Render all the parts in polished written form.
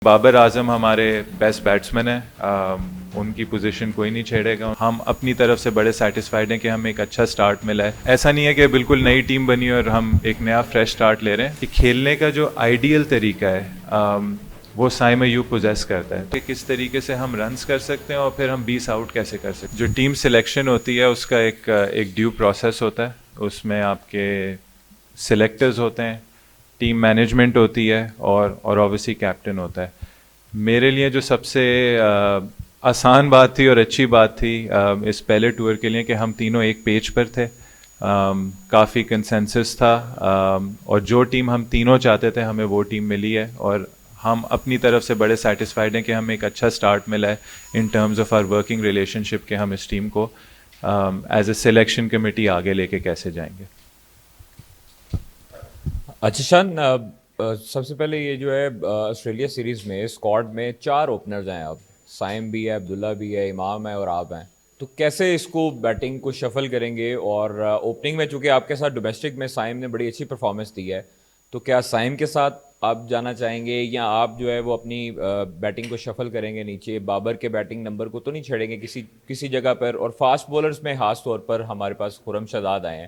بابر اعظم ہمارے best batsman ہیں، ان کی پوزیشن کوئی نہیں چھیڑے گا. ہم اپنی طرف سے بڑے سیٹسفائیڈ ہیں کہ ہمیں ایک اچھا سٹارٹ ملا ہے. ایسا نہیں ہے کہ بالکل نئی ٹیم بنی اور ہم ایک نیا فریش سٹارٹ لے رہے ہیں. کہ کھیلنے کا جو آئیڈیل طریقہ ہے وہ سائم ایوب پوزیس کرتا ہے کہ کس طریقے سے ہم رنز کر سکتے ہیں اور پھر ہم 20 آؤٹ کیسے کر سکتے ہیں. جو ٹیم سلیکشن ہوتی ہے اس کا ایک ڈیو پروسیس ہوتا ہے. اس میں آپ کے سلیکٹرز ہوتے ہیں، ٹیم مینجمنٹ ہوتی ہے اور اوبویسلی کیپٹن ہوتا ہے. میرے لیے جو سب سے آسان بات تھی اور اچھی بات تھی اس پہلے ٹور کے لیے کہ ہم تینوں ایک پیج پر تھے. کافی کنسنسس تھا اور جو ٹیم ہم تینوں چاہتے تھے ہمیں وہ ٹیم ملی ہے. اور ہم اپنی طرف سے بڑے سیٹسفائیڈ ہیں کہ ہمیں ایک اچھا سٹارٹ ملا ہے in terms of our working relationship کہ ہم اس ٹیم کو ایز اے سلیکشن کمیٹی آگے لے کے کیسے جائیں گے. اچھا شان، سب سے پہلے یہ جو ہے آسٹریلیا سیریز میں اسکواڈ میں 4 اوپنرز ہیں. اب سائم بھی ہے، عبداللہ بھی ہے، امام ہے اور آپ ہیں. تو کیسے اس کو بیٹنگ کو شفل کریں گے؟ اور اوپننگ میں چونکہ آپ کے ساتھ ڈومیسٹک میں سائم نے بڑی اچھی پرفارمنس دی ہے، تو کیا سائم کے ساتھ آپ جانا چاہیں گے یا آپ جو ہے وہ اپنی بیٹنگ کو شفل کریں گے نیچے؟ بابر کے بیٹنگ نمبر کو تو نہیں چھیڑیں گے کسی جگہ پر؟ اور فاسٹ بولرز میں خاص طور پر ہمارے پاس خرم شہزاد آئے ہیں،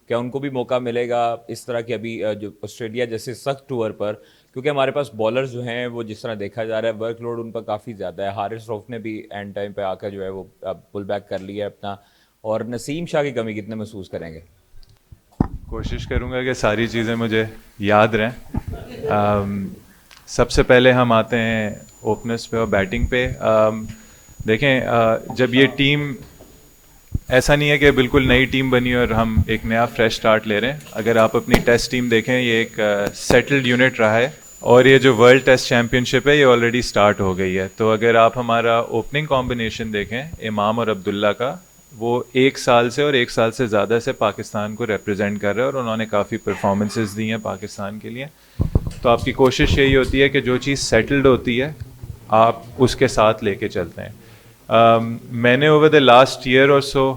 کیا ان کو بھی موقع ملے گا اس طرح کہ ابھی جو آسٹریلیا جیسے سخت ٹور پر؟ کیونکہ ہمارے پاس بالرز جو ہیں وہ جس طرح دیکھا جا رہا ہے ورک لوڈ ان پر کافی زیادہ ہے. حارث رؤف نے بھی اینڈ ٹائم پہ آ کر جو ہے وہ پل بیک کر لیا ہے اپنا. اور نسیم شاہ کی کمی کتنے محسوس کریں گے؟ کوشش کروں گا کہ ساری چیزیں مجھے یاد رہیں. سب سے پہلے ہم آتے ہیں اوپنرز پہ اور بیٹنگ پہ. دیکھیں جب یہ ٹیم، ایسا نہیں ہے کہ بالکل نئی ٹیم بنی اور ہم ایک نیا فریش سٹارٹ لے رہے ہیں. اگر آپ اپنی ٹیسٹ ٹیم دیکھیں یہ ایک سیٹلڈ یونٹ رہا ہے اور یہ جو ورلڈ ٹیسٹ چیمپئن شپ ہے یہ آلریڈی سٹارٹ ہو گئی ہے. تو اگر آپ ہمارا اوپننگ کمبینیشن دیکھیں امام اور عبداللہ کا، وہ 1 سال سے اور 1 سال سے زیادہ سے پاکستان کو ریپرزینٹ کر رہے ہیں اور انہوں نے کافی پرفارمنسز دی ہیں پاکستان کے لیے. تو آپ کی کوشش یہی ہوتی ہے کہ جو چیز سیٹلڈ ہوتی ہے آپ اس کے ساتھ لے کے چلتے ہیں. میں نے اوور دا لاسٹ ایئر اور سو،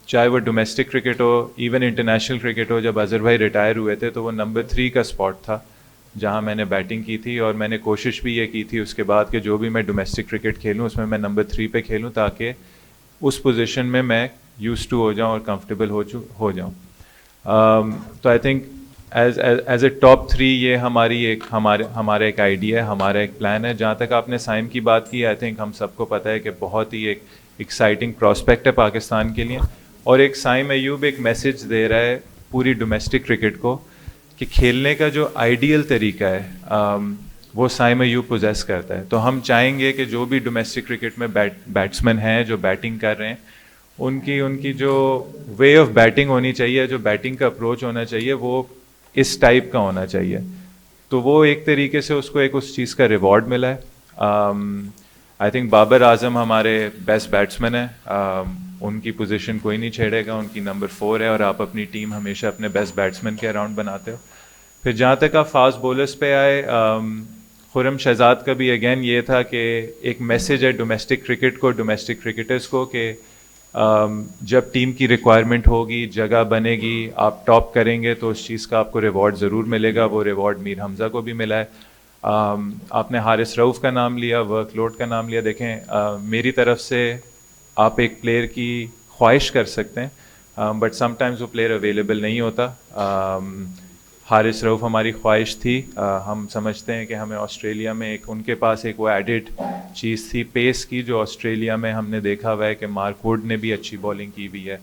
چاہے وہ ڈومیسٹک کرکٹ ہو ایون انٹرنیشنل کرکٹ ہو، جب اظہر بھائی ریٹائر ہوئے تھے تو وہ نمبر 3 کا اسپاٹ تھا جہاں میں نے بیٹنگ کی تھی. اور میں نے کوشش بھی یہ کی تھی اس کے بعد کہ جو بھی میں ڈومیسٹک کرکٹ کھیلوں اس میں نمبر 3 پہ کھیلوں تاکہ اس پوزیشن میں یوز ٹو ہو جاؤں اور کمفرٹیبل ہو جاؤں. تو I think as a top 3 یہ ہمارا ایک آئیڈیا ہے، ہمارا ایک پلان ہے. جہاں تک آپ نے سائم کی بات کی، آئی تھنک ہم سب کو پتہ ہے کہ بہت ہی ایک ایکسائٹنگ پراسپیکٹ ہے پاکستان کے لیے. اور ایک سائم ایوب ایک میسج دے رہا ہے پوری ڈومیسٹک کرکٹ کو کہ کھیلنے کا جو آئیڈیل طریقہ ہے وہ سائم ایوب پوزیس کرتا ہے. تو ہم چاہیں گے کہ جو بھی ڈومیسٹک کرکٹ میں بیٹسمین ہیں جو بیٹنگ کر رہے ہیں ان کی جو وے آف بیٹنگ ہونی چاہیے، جو بیٹنگ کا اپروچ ہونا چاہیے وہ اس ٹائپ کا ہونا چاہیے. تو وہ ایک طریقے سے اس کو ایک اس چیز کا ریوارڈ ملا ہے. آئی تھنک بابر اعظم ہمارے بیسٹ بیٹسمین ہیں، ان کی پوزیشن کوئی نہیں چھیڑے گا. ان کی نمبر 4 ہے اور آپ اپنی ٹیم ہمیشہ اپنے بیسٹ بیٹسمین کے اراؤنڈ بناتے ہو. پھر جہاں تک آپ فاسٹ بولرز پہ آئے، خرم شہزاد کا بھی اگین یہ تھا کہ ایک میسج ہے ڈومیسٹک کرکٹ کو، ڈومیسٹک کرکٹرز کو کہ جب ٹیم کی ریکوائرمنٹ ہوگی، جگہ بنے گی، آپ ٹاپ کریں گے تو اس چیز کا آپ کو ریوارڈ ضرور ملے گا. وہ ریوارڈ میر حمزہ کو بھی ملا ہے. آپ نے حارث رؤف کا نام لیا، ورک لوڈ کا نام لیا. دیکھیں میری طرف سے آپ ایک پلیئر کی خواہش کر سکتے ہیں بٹ سم ٹائمز وہ پلیئر اویلیبل نہیں ہوتا. حارث رؤف ہماری خواہش تھی. ہم سمجھتے ہیں کہ ہمیں آسٹریلیا میں ان کے پاس ایک وہ ایڈڈ چیز تھی پیس کی، جو آسٹریلیا میں ہم نے دیکھا ہوا ہے کہ مارک ووڈ نے بھی اچھی بالنگ کی ہوئی ہے.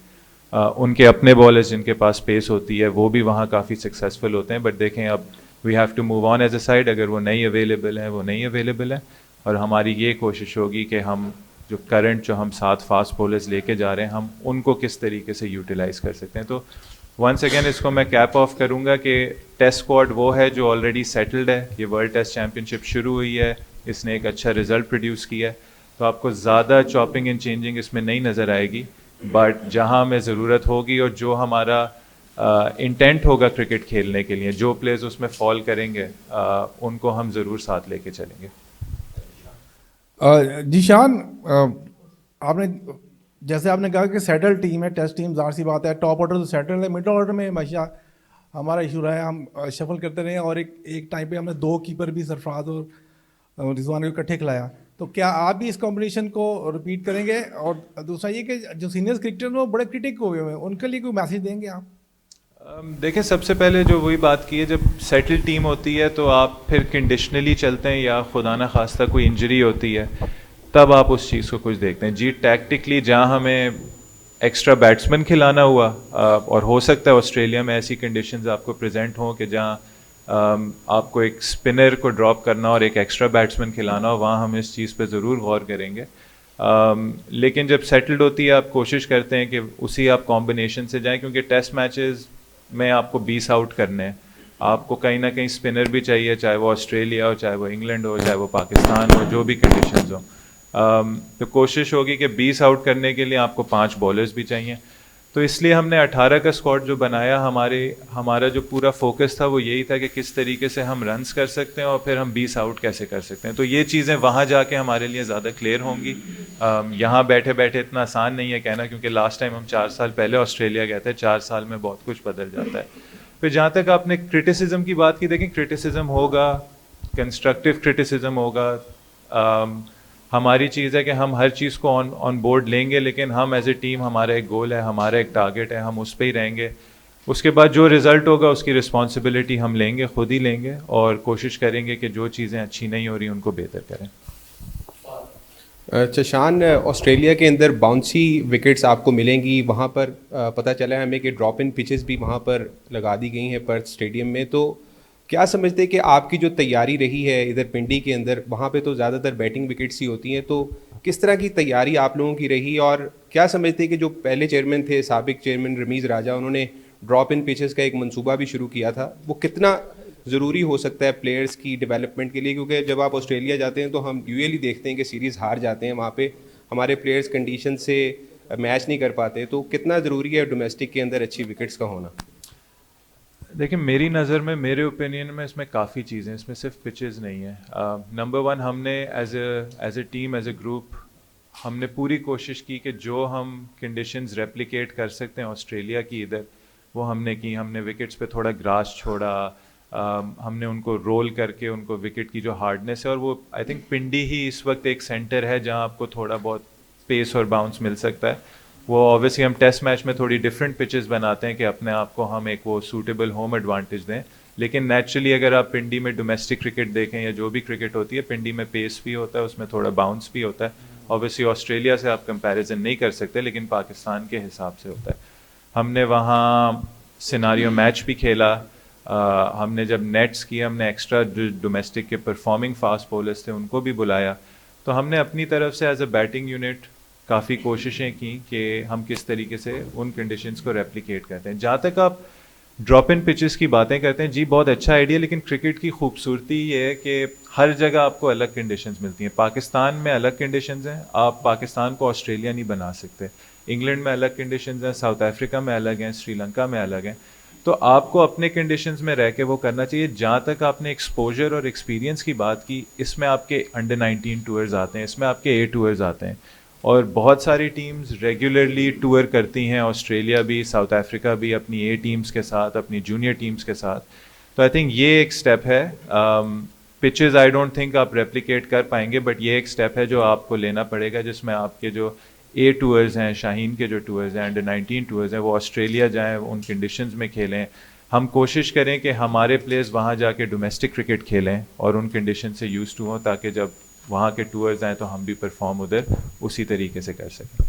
ان کے اپنے بالرز جن کے پاس پیس ہوتی ہے وہ بھی وہاں کافی سکسیزفل ہوتے ہیں. بٹ دیکھیں اب we have to move on as a side. اگر وہ نہیں اویلیبل ہیں وہ نہیں اویلیبل ہیں اور ہماری یہ کوشش ہوگی کہ ہم جو کرنٹ جو ہم 7 فاسٹ بولرز لے کے جا رہے ہیں ہم ان کو کس طریقے سے یوٹیلائز کر سکتے ہیں. تو ونس اگین اس کو میں کیپ آف کروں گا کہ ٹیسٹ اسکواڈ وہ ہے جو آلریڈی سیٹلڈ ہے. یہ ورلڈ ٹیسٹ چیمپئن شپ شروع ہوئی ہے، اس نے ایک اچھا رزلٹ پروڈیوس کیا ہے. تو آپ کو زیادہ چاپنگ اینڈ چینجنگ اس میں نہیں نظر آئے گی. بٹ جہاں ہمیں ضرورت ہوگی اور جو ہمارا انٹینٹ ہوگا کرکٹ کھیلنے کے لیے، جو پلیئرز اس میں فال کریں گے ان کو ہم ضرور ساتھ لے کے چلیں گے. جی شان، آپ نے جیسے آپ نے کہا کہ سیٹل ٹیم ہے، ٹیسٹ ٹیم، ظاہر سی بات ہے ٹاپ آرڈر تو سیٹل ہے. مڈل آرڈر میں ہمیشہ ہمارا ایشو رہا ہے، ہم شفل کرتے رہے اور ایک ٹائم پہ ہم نے 2 کیپر بھی، سرفراز اور رضوان کو اکٹھے کھلایا. تو کیا آپ بھی اس کمپٹیشن کو رپیٹ کریں گے؟ اور دوسرا یہ کہ جو سینئر کرکٹر ہیں وہ بڑے کرٹک ہوئے ہوئے ہیں, ان کے لیے کوئی میسیج دیں گے آپ؟ دیکھیں سب سے پہلے جو وہی بات کی ہے, جب سیٹل ٹیم ہوتی ہے تو آپ پھر کنڈیشنلی چلتے ہیں یا خدا نہ خواستہ کوئی انجری ہوتی ہے تب آپ اس چیز کو کچھ دیکھتے ہیں. جی ٹیکٹکلی جہاں ہمیں ایکسٹرا بیٹسمین کھلانا ہوا, اور ہو سکتا ہے آسٹریلیا میں ایسی کنڈیشنز آپ کو پریزنٹ ہوں کہ جہاں آپ کو ایک اسپنر کو ڈراپ کرنا اور ایک ایکسٹرا بیٹسمین کھلانا ہو, وہاں ہم اس چیز پہ ضرور غور کریں گے. لیکن جب سیٹلڈ ہوتی ہے آپ کوشش کرتے ہیں کہ اسی آپ کمبینیشن سے جائیں, کیونکہ ٹیسٹ میچز میں آپ کو 20 آؤٹ کرنے ہیں, آپ کو کہیں نہ کہیں اسپنر بھی چاہیے, چاہے وہ آسٹریلیا ہو, چاہے وہ انگلینڈ ہو, چاہے وہ پاکستان ہو, جو بھی کنڈیشنز ہوں. تو کوشش ہوگی کہ 20 آؤٹ کرنے کے لیے آپ کو 5 بالرز بھی چاہیے. تو اس لیے ہم نے 18 کا اسکواڈ جو بنایا, ہمارا جو پورا فوکس تھا وہ یہی تھا کہ کس طریقے سے ہم رنس کر سکتے ہیں اور پھر ہم 20 آؤٹ کیسے کر سکتے ہیں. تو یہ چیزیں وہاں جا کے ہمارے لیے زیادہ کلیئر ہوں گی. یہاں بیٹھے بیٹھے اتنا آسان نہیں ہے کہنا, کیونکہ لاسٹ ٹائم ہم 4 سال پہلے آسٹریلیا گئے تھے, 4 سال میں بہت کچھ بدل جاتا ہے. پھر جہاں تک آپ نے کرٹیسزم کی بات کی, دیکھیں کرٹیسزم ہوگا, کنسٹرکٹیو کرٹیسزم ہوگا. ہماری چیز ہے کہ ہم ہر چیز کو آن بورڈ لیں گے, لیکن ہم ایز اے ٹیم, ہمارا ایک گول ہے, ہمارا ایک ٹارگیٹ ہے, ہم اس پہ ہی رہیں گے. اس کے بعد جو رزلٹ ہوگا اس کی رسپانسبلٹی ہم لیں گے, خود ہی لیں گے, اور کوشش کریں گے کہ جو چیزیں اچھی نہیں ہو رہی ان کو بہتر کریں. چشان, آسٹریلیا کے اندر باؤنسی وکٹس آپ کو ملیں گی, وہاں پر پتہ چلا ہے ہمیں کہ ڈراپ ان پچز بھی وہاں پر لگا دی گئی ہیں پرتھ اسٹیڈیم میں. تو کیا سمجھتے ہیں کہ آپ کی جو تیاری رہی ہے ادھر پنڈی کے اندر, وہاں پہ تو زیادہ تر بیٹنگ وکٹس ہی ہوتی ہیں, تو کس طرح کی تیاری آپ لوگوں کی رہی, اور کیا سمجھتے ہیں کہ جو پہلے چیئرمین تھے, سابق چیئرمین رمیز راجہ, انہوں نے ڈراپ ان پچز کا ایک منصوبہ بھی شروع کیا تھا, وہ کتنا ضروری ہو سکتا ہے پلیئرس کی ڈیولپمنٹ کے لیے؟ کیونکہ جب آپ آسٹریلیا جاتے ہیں تو ہم یوزلی دیکھتے ہیں کہ سیریز ہار جاتے ہیں, وہاں پہ ہمارے پلیئرس کنڈیشن سے میچ نہیں کر پاتے. تو کتنا ضروری ہے ڈومیسٹک کے اندر اچھی وکٹس کا ہونا؟ دیکھیں میری نظر میں, میرے اوپینین میں اس میں کافی چیزیں, اس میں صرف پچز نہیں ہے. نمبر 1, ہم نے as a team, as a group, ہم نے پوری کوشش کی کہ جو ہم کنڈیشنز ریپلیکیٹ کر سکتے ہیں آسٹریلیا کی ادھر, وہ ہم نے کی. ہم نے وکٹس پہ تھوڑا گراس چھوڑا, ہم نے ان کو رول کر کے ان کو وکٹ کی جو ہارڈنیس ہے, اور وہ آئی تھنک پنڈی ہی اس وقت ایک سینٹر ہے جہاں آپ کو تھوڑا بہت پیس اور باؤنس مل سکتا ہے. وہ اوبیسلی ہم ٹیسٹ میچ میں تھوڑی ڈفرینٹ پچز بناتے ہیں کہ اپنے آپ کو ہم ایک وہ سوٹیبل ہوم ایڈوانٹیج دیں, لیکن نیچرلی اگر آپ پنڈی میں ڈومیسٹک کرکٹ دیکھیں یا جو بھی کرکٹ ہوتی ہے, پنڈی میں پیس بھی ہوتا ہے, اس میں تھوڑا باؤنس بھی ہوتا ہے. اوبیسلی آسٹریلیا سے آپ کمپیریزن نہیں کر سکتے, لیکن پاکستان کے حساب سے ہوتا ہے. ہم نے وہاں سیناریو میچ بھی کھیلا, ہم نے جب نیٹس کیا, ہم نے ایکسٹرا جو ڈومیسٹک کے پرفارمنگ فاسٹ بولرز تھے ان کو بھی بلایا. تو ہم نے اپنی طرف سے ایز اے بیٹنگ یونٹ کافی کوششیں کی کہ ہم کس طریقے سے ان کنڈیشنز کو ریپلیکیٹ کرتے ہیں. جہاں تک آپ ڈراپ ان پچز کی باتیں کرتے ہیں, جی بہت اچھا آئیڈیا, لیکن کرکٹ کی خوبصورتی یہ ہے کہ ہر جگہ آپ کو الگ کنڈیشنز ملتی ہیں. پاکستان میں الگ کنڈیشنز ہیں, آپ پاکستان کو آسٹریلیا نہیں بنا سکتے. انگلینڈ میں الگ کنڈیشنز ہیں, ساؤتھ افریقہ میں الگ ہیں, سری لنکا میں الگ ہیں. تو آپ کو اپنے کنڈیشنز میں رہ کے وہ کرنا چاہیے. جہاں تک آپ نے ایکسپوجر اور ایکسپیرینس کی بات کی, اس میں آپ کے انڈر 19 ٹورز آتے ہیں, اس میں آپ کے A ٹورز آتے ہیں, اور بہت ساری ٹیمز ریگولرلی ٹور کرتی ہیں, آسٹریلیا بھی, ساؤتھ افریقہ بھی, اپنی A ٹیمز کے ساتھ, اپنی جونیئر ٹیمز کے ساتھ. تو آئی تھنک یہ ایک اسٹیپ ہے. پچز آئی ڈونٹ تھنک آپ ریپلیکیٹ کر پائیں گے, بٹ یہ ایک اسٹیپ ہے جو آپ کو لینا پڑے گا, جس میں آپ کے جو A ٹورز ہیں, شاہین کے جو ٹورز ہیں, انڈر 19 ٹورز ہیں, وہ آسٹریلیا جائیں, ان کنڈیشنز میں کھیلیں. ہم کوشش کریں کہ ہمارے پلیئرز وہاں جا کے ڈومیسٹک کرکٹ کھیلیں اور ان کنڈیشن سے یوز ٹو ہوں, تاکہ جب وہاں کے ٹورز آئیں تو ہم بھی پرفارم ادھر اسی طریقے سے کر سکیں.